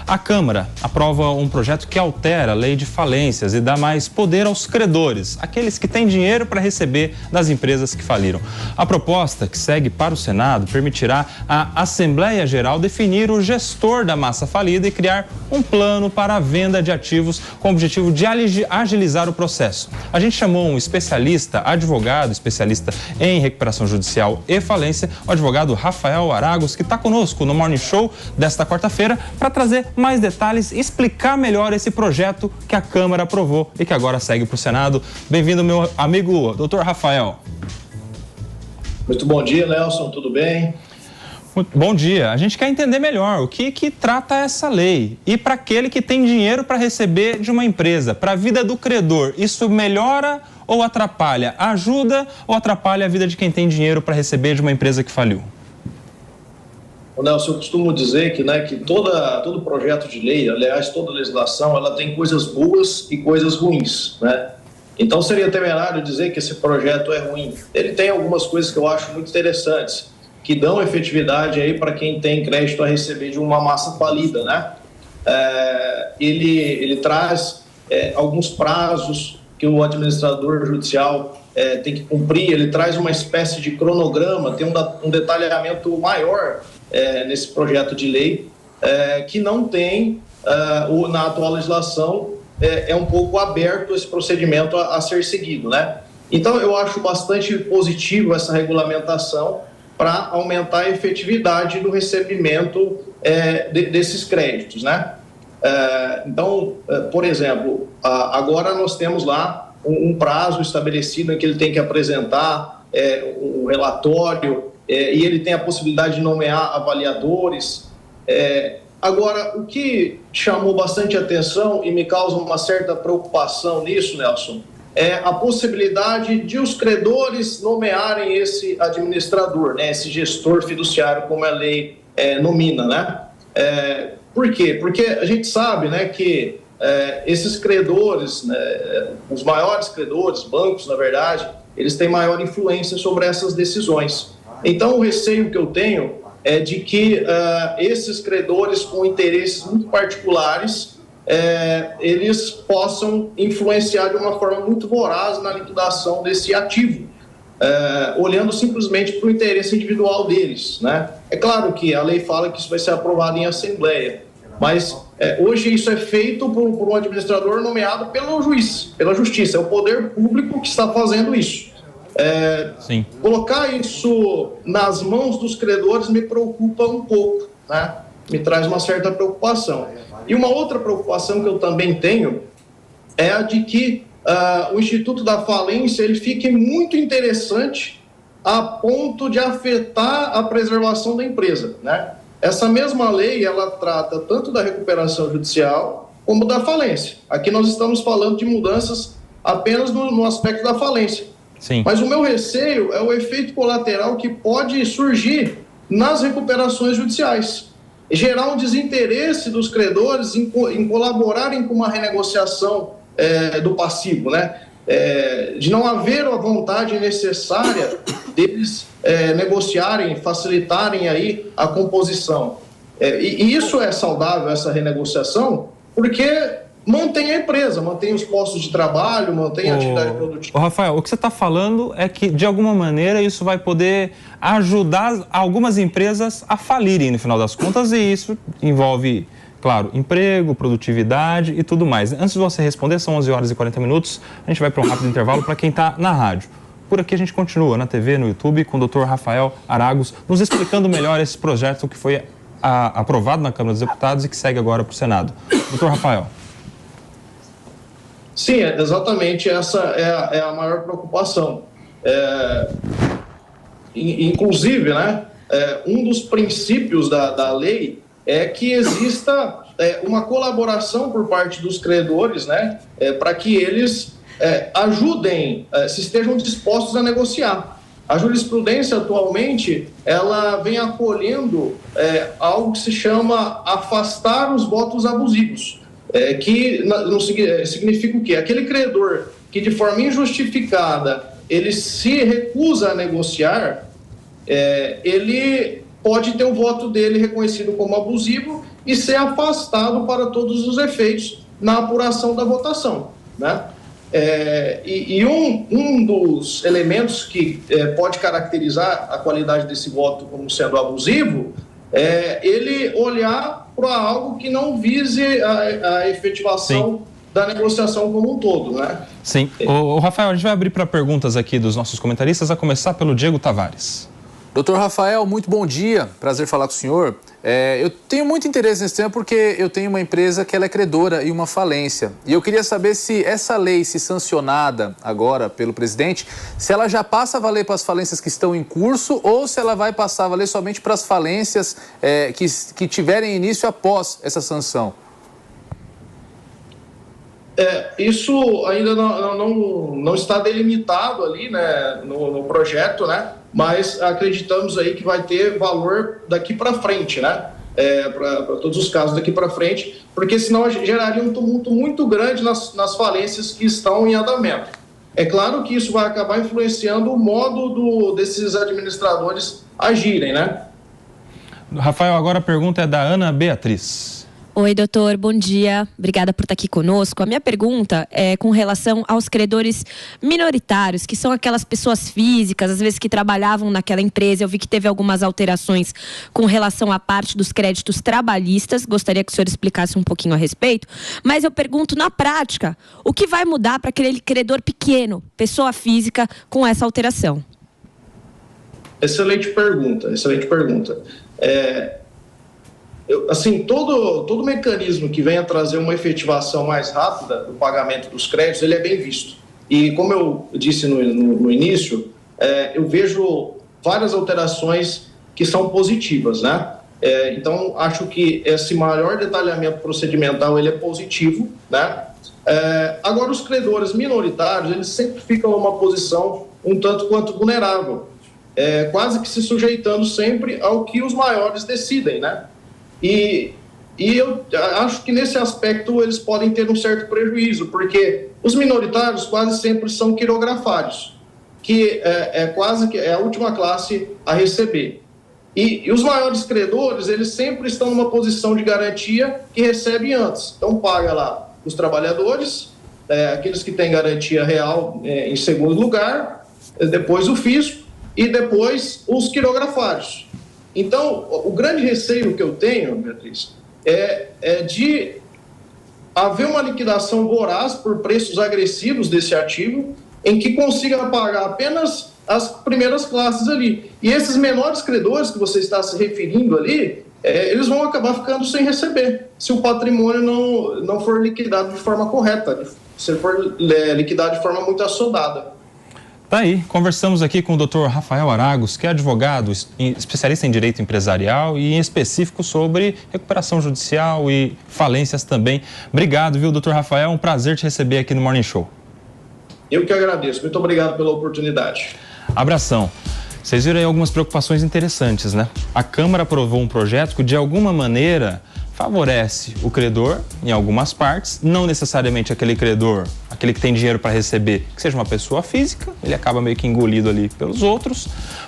A Câmara aprova um projeto que altera a lei de falências e dá mais poder aos credores, aqueles que têm dinheiro para receber das empresas que faliram. A proposta, que segue para o Senado, permitirá à Assembleia Geral definir o gestor da massa falida e criar um plano para a venda de ativos com o objetivo de agilizar o processo. A gente chamou um especialista, advogado, especialista em recuperação judicial e falência, o advogado Rafael Aragos, que está conosco no Morning Show desta quarta-feira para trazer mais detalhes e explicar melhor esse projeto que a Câmara aprovou e que agora segue para o Senado. Bem-vindo, meu amigo doutor Rafael. Muito bom dia, Nelson, tudo bem? Muito bom dia. A gente quer entender melhor o que trata essa lei e para aquele que tem dinheiro para receber de uma empresa, para a vida do credor, isso melhora ou atrapalha? Ajuda ou atrapalha a vida de quem tem dinheiro para receber de uma empresa que faliu? Nelson, eu costumo dizer que todo projeto de lei, aliás, toda legislação, ela tem coisas boas e coisas ruins, né? Então seria temerário dizer que esse projeto é ruim. Ele tem algumas coisas que eu acho muito interessantes, que dão efetividade aí para quem tem crédito a receber de uma massa falida, né? Ele traz alguns prazos que o administrador judicial tem que cumprir, ele traz uma espécie de cronograma, tem um detalhamento maior nesse projeto de lei, que não tem na atual legislação, é um pouco aberto esse procedimento a ser seguido, né? Então, eu acho bastante positivo essa regulamentação para aumentar a efetividade do recebimento desses créditos, né? Então, por exemplo, agora nós temos lá um prazo estabelecido em que ele tem que apresentar um relatório e ele tem a possibilidade de nomear avaliadores. Agora, o que chamou bastante atenção e me causa uma certa preocupação nisso, Nelson, é a possibilidade de os credores nomearem esse administrador, né, esse gestor fiduciário, como a lei nomina, né? Por quê? Porque a gente sabe, né, que esses credores, né, os maiores credores, bancos, na verdade, eles têm maior influência sobre essas decisões. Então, o receio que eu tenho é de que esses credores com interesses muito particulares, eles possam influenciar de uma forma muito voraz na liquidação desse ativo, olhando simplesmente para o interesse individual deles, né? É claro que a lei fala que isso vai ser aprovado em assembleia, mas hoje isso é feito por um administrador nomeado pelo juiz, pela justiça, é o poder público que está fazendo isso. Sim. Colocar isso nas mãos dos credores me preocupa um pouco, né? Me traz uma certa preocupação. E uma outra preocupação que eu também tenho é a de que o Instituto da Falência ele fique muito interessante a ponto de afetar a preservação da empresa, né? Essa mesma lei, ela trata tanto da recuperação judicial como da falência. Aqui nós estamos falando de mudanças apenas no aspecto da falência. Sim. Mas o meu receio é o efeito colateral que pode surgir nas recuperações judiciais. Gerar um desinteresse dos credores em colaborarem com uma renegociação do passivo, né? De não haver a vontade necessária deles negociarem, facilitarem aí a composição. E isso é saudável, essa renegociação, porque mantém a empresa, mantém os postos de trabalho, mantém a atividade produtiva. Rafael, o que você está falando é que, de alguma maneira, isso vai poder ajudar algumas empresas a falirem, no final das contas, e isso envolve, claro, emprego, produtividade e tudo mais. Antes de você responder, são 11 horas e 40 minutos, a gente vai para um rápido intervalo para quem está na rádio. Por aqui a gente continua na TV, no YouTube, com o Dr. Rafael Aragos, nos explicando melhor esse projeto que foi aprovado na Câmara dos Deputados e que segue agora para o Senado. Dr. Rafael. Sim, exatamente, essa é a maior preocupação. Inclusive, né, um dos princípios da lei é que exista uma colaboração por parte dos credores, né, para que eles ajudem, se estejam dispostos a negociar. A jurisprudência atualmente, ela vem acolhendo algo que se chama afastar os votos abusivos. Que não significa o quê? Aquele credor que de forma injustificada ele se recusa a negociar, ele pode ter o voto dele reconhecido como abusivo e ser afastado para todos os efeitos na apuração da votação, né? Um dos elementos que pode caracterizar a qualidade desse voto como sendo abusivo é ele olhar para algo que não vise a efetivação da negociação como um todo, né? Sim. O Rafael, a gente vai abrir para perguntas aqui dos nossos comentaristas, a começar pelo Diego Tavares. Doutor Rafael, muito bom dia. Prazer falar com o senhor. Eu tenho muito interesse nesse tema porque eu tenho uma empresa que ela é credora e uma falência. E eu queria saber se essa lei, se sancionada agora pelo presidente, se ela já passa a valer para as falências que estão em curso ou se ela vai passar a valer somente para as falências que tiverem início após essa sanção. Isso ainda não está delimitado ali, né, no projeto, né? Mas acreditamos aí que vai ter valor daqui para frente, né? Para todos os casos daqui para frente, porque senão geraria um tumulto muito grande nas falências que estão em andamento. É claro que isso vai acabar influenciando o modo desses administradores agirem, né? Rafael, agora a pergunta é da Ana Beatriz. Oi, doutor, bom dia. Obrigada por estar aqui conosco. A minha pergunta é com relação aos credores minoritários, que são aquelas pessoas físicas, às vezes que trabalhavam naquela empresa. Eu vi que teve algumas alterações com relação à parte dos créditos trabalhistas. Gostaria que o senhor explicasse um pouquinho a respeito. Mas eu pergunto, na prática, o que vai mudar para aquele credor pequeno, pessoa física, com essa alteração? Excelente pergunta, excelente pergunta. Todo mecanismo que venha trazer uma efetivação mais rápida do pagamento dos créditos, ele é bem visto. E como eu disse no início, eu vejo várias alterações que são positivas, né? Então, acho que esse maior detalhamento procedimental, ele é positivo, né? Agora, os credores minoritários, eles sempre ficam numa posição um tanto quanto vulnerável, quase que se sujeitando sempre ao que os maiores decidem, né? E eu acho que nesse aspecto eles podem ter um certo prejuízo, porque os minoritários quase sempre são quirografários, que quase que é a última classe a receber. E os maiores credores, eles sempre estão numa posição de garantia que recebe antes. Então paga lá os trabalhadores, aqueles que têm garantia real em segundo lugar, depois o fisco e depois os quirografários. Então, o grande receio que eu tenho, Beatriz, é de haver uma liquidação voraz por preços agressivos desse ativo, em que consiga pagar apenas as primeiras classes ali. E esses menores credores que você está se referindo ali, eles vão acabar ficando sem receber, se o patrimônio não for liquidado de forma correta, se for liquidado de forma muito assodada. Tá aí, conversamos aqui com o Dr. Rafael Aragos, que é advogado, especialista em direito empresarial e em específico sobre recuperação judicial e falências também. Obrigado, viu, Dr. Rafael? Um prazer te receber aqui no Morning Show. Eu que agradeço. Muito obrigado pela oportunidade. Abração. Vocês viram aí algumas preocupações interessantes, né? A Câmara aprovou um projeto que, de alguma maneira, favorece o credor em algumas partes, não necessariamente aquele credor, aquele que tem dinheiro para receber, que seja uma pessoa física, ele acaba meio que engolido ali pelos outros,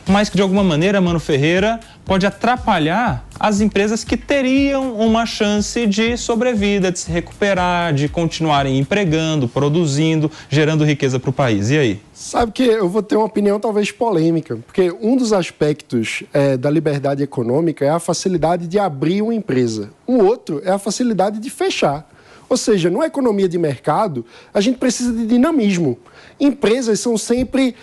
mas que de alguma maneira, Mano Ferreira, pode atrapalhar as empresas que teriam uma chance de sobrevida, de se recuperar, de continuarem empregando, produzindo, gerando riqueza para o país. E aí? Sabe que eu vou ter uma opinião talvez polêmica, porque um dos aspectos da liberdade econômica é a facilidade de abrir uma empresa. O outro é a facilidade de fechar. Ou seja, numa economia de mercado, a gente precisa de dinamismo. Empresas são sempre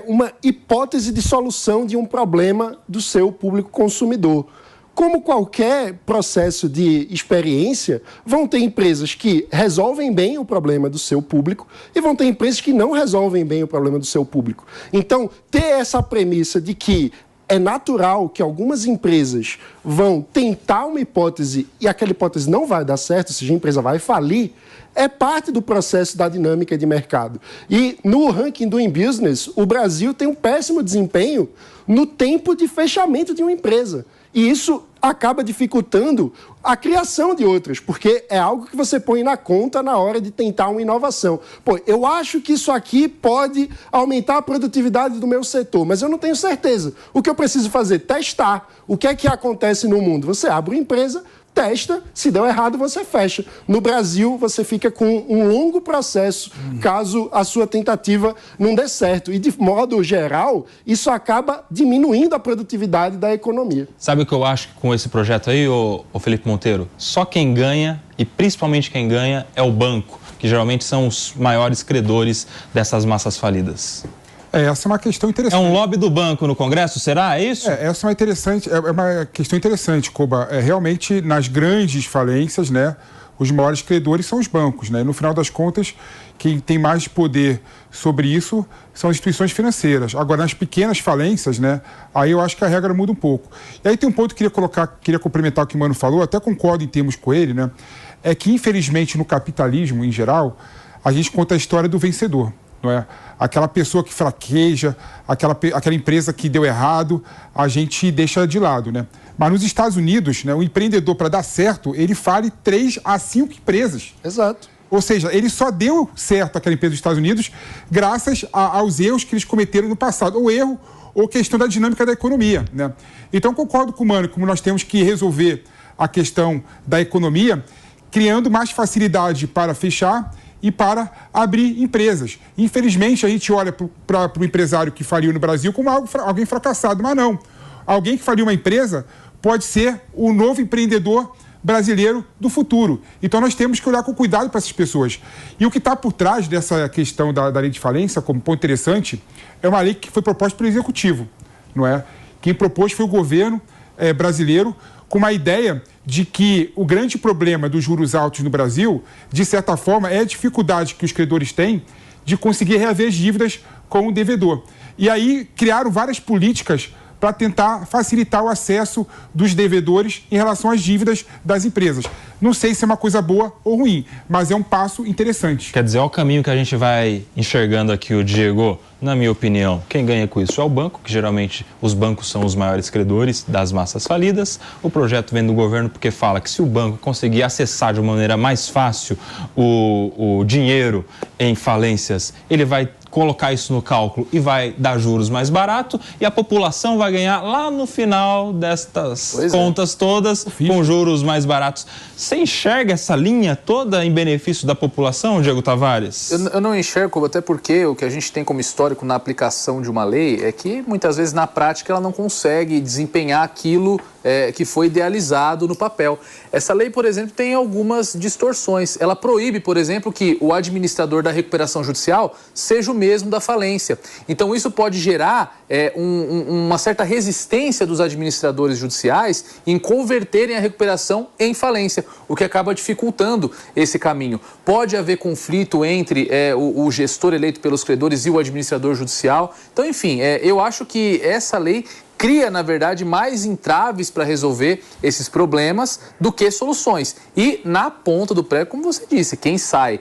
uma hipótese de solução de um problema do seu público consumidor. Como qualquer processo de experiência, vão ter empresas que resolvem bem o problema do seu público e vão ter empresas que não resolvem bem o problema do seu público. Então, ter essa premissa de que é natural que algumas empresas vão tentar uma hipótese e aquela hipótese não vai dar certo, ou seja, a empresa vai falir, é parte do processo da dinâmica de mercado. E no ranking Doing Business, o Brasil tem um péssimo desempenho no tempo de fechamento de uma empresa. E isso acaba dificultando a criação de outras, porque é algo que você põe na conta na hora de tentar uma inovação. Pô, eu acho que isso aqui pode aumentar a produtividade do meu setor, mas eu não tenho certeza. O que eu preciso fazer? Testar. O que é que acontece no mundo? Você abre uma empresa, testa, se deu errado, você fecha. No Brasil, você fica com um longo processo, caso a sua tentativa não dê certo. E, de modo geral, isso acaba diminuindo a produtividade da economia. Sabe o que eu acho que com esse projeto aí, ô Felipe Monteiro? Só quem ganha, e principalmente quem ganha, é o banco, que geralmente são os maiores credores dessas massas falidas. Essa é uma questão interessante. É um lobby do banco no Congresso, será? É isso? Essa é uma questão interessante, Koba. Realmente, nas grandes falências, né, os maiores credores são os bancos, né? No final das contas, quem tem mais poder sobre isso são as instituições financeiras. Agora, nas pequenas falências, né, aí eu acho que a regra muda um pouco. E aí tem um ponto que queria complementar o que o Mano falou, até concordo em termos com ele, né? É que, infelizmente, no capitalismo, em geral, a gente conta a história do vencedor. Não é? Aquela pessoa que fraqueja, aquela empresa que deu errado, a gente deixa de lado, né? Mas nos Estados Unidos, né, o empreendedor, para dar certo, ele fale 3 a 5 empresas. Exato. Ou seja, ele só deu certo aquela empresa dos Estados Unidos graças aos erros que eles cometeram no passado. Ou erro, ou questão da dinâmica da economia, né? Então, concordo com o Mano, como nós temos que resolver a questão da economia, criando mais facilidade para fechar e para abrir empresas. Infelizmente, a gente olha para o empresário que faliu no Brasil como alguém fracassado, mas não. Alguém que faliu uma empresa pode ser o novo empreendedor brasileiro do futuro. Então, nós temos que olhar com cuidado para essas pessoas. E o que está por trás dessa questão da lei de falência, como ponto interessante, é uma lei que foi proposta pelo Executivo, não é? Quem propôs foi o governo brasileiro, com uma ideia de que o grande problema dos juros altos no Brasil, de certa forma, é a dificuldade que os credores têm de conseguir reaver as dívidas com o devedor. E aí criaram várias políticas para tentar facilitar o acesso dos devedores em relação às dívidas das empresas. Não sei se é uma coisa boa ou ruim, mas é um passo interessante. Quer dizer, é o caminho que a gente vai enxergando aqui, o Diego. Na minha opinião, quem ganha com isso é o banco, que geralmente os bancos são os maiores credores das massas falidas. O projeto vem do governo porque fala que se o banco conseguir acessar de uma maneira mais fácil o dinheiro em falências, ele vai colocar isso no cálculo e vai dar juros mais barato e a população vai ganhar lá no final destas contas todas com juros mais baratos. Você enxerga essa linha toda em benefício da população, Diego Tavares? Eu não enxergo, até porque o que a gente tem como histórico na aplicação de uma lei é que muitas vezes na prática ela não consegue desempenhar aquilo que foi idealizado no papel. Essa lei, por exemplo, tem algumas distorções. Ela proíbe, por exemplo, que o administrador da recuperação judicial seja o mesmo da falência. Então, isso pode gerar uma certa resistência dos administradores judiciais em converterem a recuperação em falência, o que acaba dificultando esse caminho. Pode haver conflito entre o gestor eleito pelos credores e o administrador judicial. Então, enfim, eu acho que essa lei cria, na verdade, mais entraves para resolver esses problemas do que soluções. E na ponta do prego, como você disse, quem sai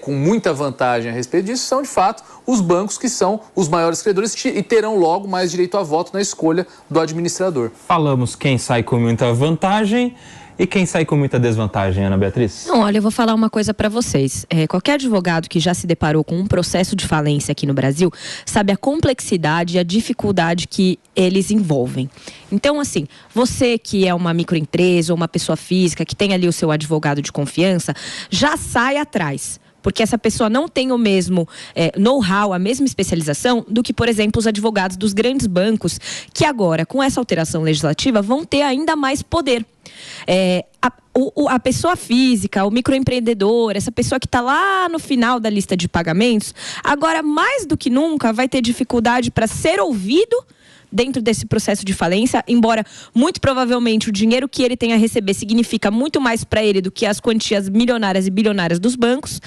com muita vantagem a respeito disso são, de fato, os bancos que são os maiores credores e terão logo mais direito a voto na escolha do administrador. Falamos quem sai com muita vantagem. E quem sai com muita desvantagem, Ana Beatriz? Não, olha, eu vou falar uma coisa para vocês. Qualquer advogado que já se deparou com um processo de falência aqui no Brasil sabe a complexidade e a dificuldade que eles envolvem. Então, assim, você que é uma microempresa ou uma pessoa física que tem ali o seu advogado de confiança, já sai atrás. Porque essa pessoa não tem o mesmo know-how, a mesma especialização do que, por exemplo, os advogados dos grandes bancos, que agora, com essa alteração legislativa, vão ter ainda mais poder. A pessoa física, o microempreendedor, essa pessoa que está lá no final da lista de pagamentos, agora, mais do que nunca, vai ter dificuldade para ser ouvido dentro desse processo de falência, embora muito provavelmente o dinheiro que ele tem a receber significa muito mais para ele do que as quantias milionárias e bilionárias dos bancos.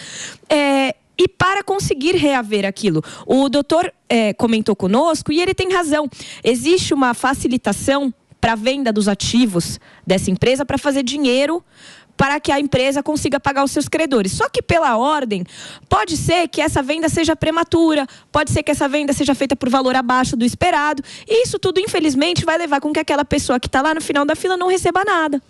E para conseguir reaver aquilo, o doutor comentou conosco e ele tem razão. Existe uma facilitação para a venda dos ativos dessa empresa para fazer dinheiro para que a empresa consiga pagar os seus credores. Só que pela ordem, pode ser que essa venda seja prematura, pode ser que essa venda seja feita por valor abaixo do esperado, e isso tudo, infelizmente, vai levar com que aquela pessoa que está lá no final da fila não receba nada.